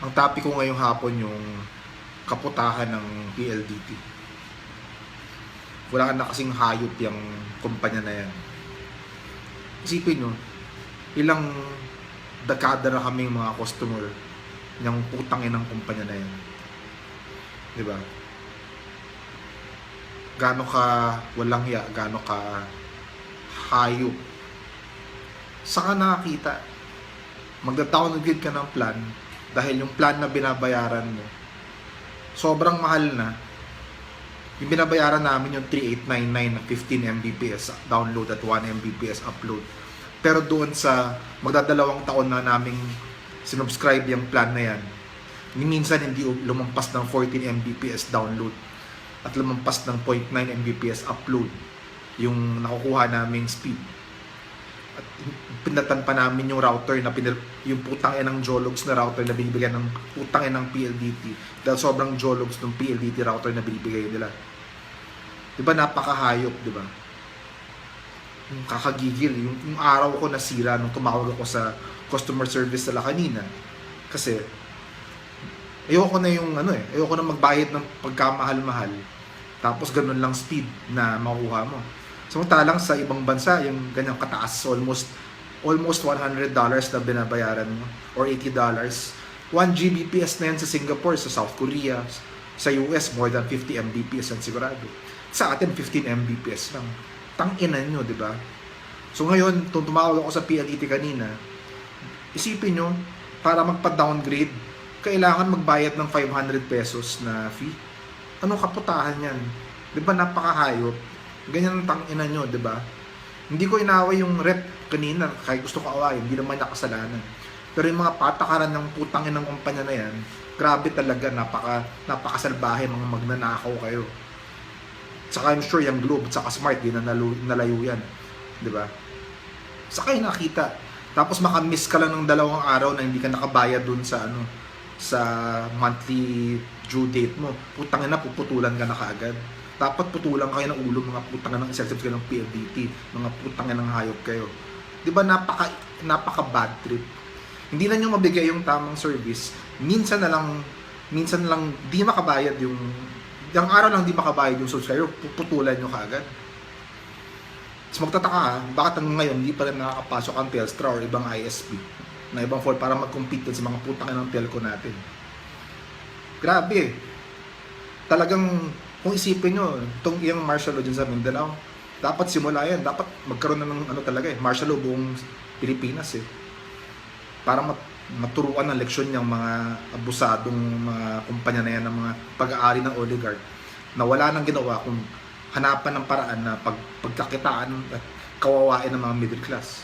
Ang topic ko ngayong hapon yung kaputahan ng PLDT. Wala na kasing hayop yung kumpanya na yan. Isipin nyo, ilang dekada na kaming mga customer ng putangin ng kumpanya na yan. Diba? Gano'n ka walang hiya, gano'n ka hayop. Saka nakakita, magda-downgrade ka ng plan dahil yung plan na binabayaran mo sobrang mahal na. Yung binabayaran namin yung 3899 na 15 Mbps download at 1 Mbps upload. Pero doon sa magdadalawang taon na naming sinubscribe yung plan na yan, minsan hindi lumampas ng 14 Mbps download at lumampas ng 0.9 Mbps upload yung nakukuha naming speed. At pinatan pa namin yung router na yung putang ng Jologs na router na binibigyan ng putang ng PLDT dahil sobrang Jologs ng PLDT router na binibigay nila. Diba napakahayop, diba? Yung kakagigil, yung araw ko nasira nung tumawag ako sa customer service nila kanina. Kasi ayoko na yung ayoko na magbayad ng pagkamahal-mahal tapos ganun lang speed na makuha mo. Samantalang sa ibang bansa, yung ganyang kataas, almost $100 na binabayaran mo, or $80. 1 Gbps na yan sa Singapore, sa South Korea, sa US, more than 50 Mbps ang sigurado. Sa atin, 15 Mbps lang. Tang-inan nyo, di ba? So ngayon, tumawag ako sa PLDT kanina, isipin nyo, para magpa-downgrade, kailangan magbayad ng 500 pesos na fee. Anong kaputahan yan? Di ba napakahayop? Ganyan ang tang-ina nyo, di ba? Hindi ko inaway yung rep kanina, kahit gusto ko awayin, hindi naman niya kasalanan. Pero yung mga patakaran ng putangin ng kumpanya na yan, grabe talaga, napakasalbahe, mga magnanakaw kayo. Saka I'm sure yung Globe, saka Smart, di na nalayo yan. Di ba? Saka yung nakita. Tapos makamiss ka lang ng 2 araw na hindi ka nakabayad dun sa sa monthly due date mo. Putangin na, puputulan ka na kaagad. Dapat putulan kayo ng ulo, mga putang ng executive kayo ng PLDT, mga putang ng hayop kayo. 'Di ba napaka bad trip. Hindi na niyo mabigay yung tamang service. Minsan lang di makabayad yung araw lang di makabayad yung subscriber, puputulan niyo kaagad. So magtataka ka, bakit hanggang ngayon hindi pa rin nakakapasok ang Telstra or ibang ISP na ibang phone para mag-compete sa mga putang ng telco natin. Grabe. Talagang kung isipin nyo, itong iyang martial law dyan sa Mindanao, dapat simula yan. Dapat magkaroon na ng talaga martial law buong Pilipinas para maturuan ng leksyon yung mga abusadong mga kumpanya na yan, ng mga pag-aari ng oligarch na wala nang ginawa kung hanapan ng paraan na pagkakitaan at kawawain ng mga middle class.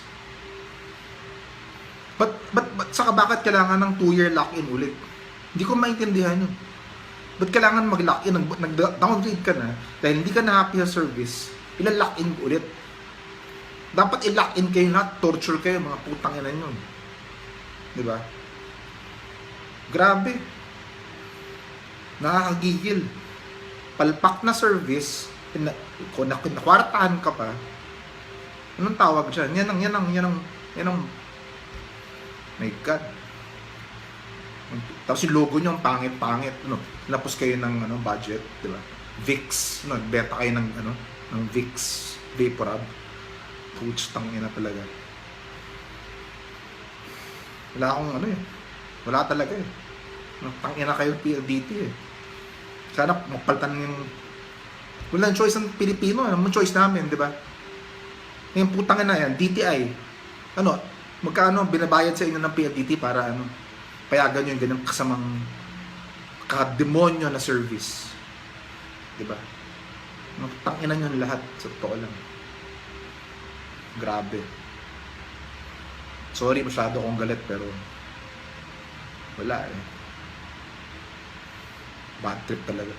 But saka bakit kailangan ng 2-year lock-in ulit? Hindi ko maintindihan yun. Ba't kailangan mag-lock-in, nag-downgrade ka na dahil hindi ka na happy sa service, ila-lock-in ulit. Dapat i-lock-in kayo na, torture kayo, mga putang ina nyo. Diba? Grabe. Nakakagigil. Palpak na service, kung nakwartahan ka pa, anong tawag dyan? Yan ang, my God. Tapos yung logo nyo ang pangit-pangit, Lapos kayo ng budget, di ba? Vicks, benta kayo ng Vicks Vaporub. Puch, tangina talaga. Wala akong wala talaga tangina kayo PLDT Sana magpalitan yung walang choice ng Pilipino, anong choice namin, di ba? Yung putangin na yan, DTI. Magkano binabayad sa inyo ng PLDT para payagan nyo yung ganyan kasamang kademonyo na service. Diba? Tanginan nyo lahat sa totoo lang. Grabe. Sorry, masyado akong galit pero wala Bad trip talaga.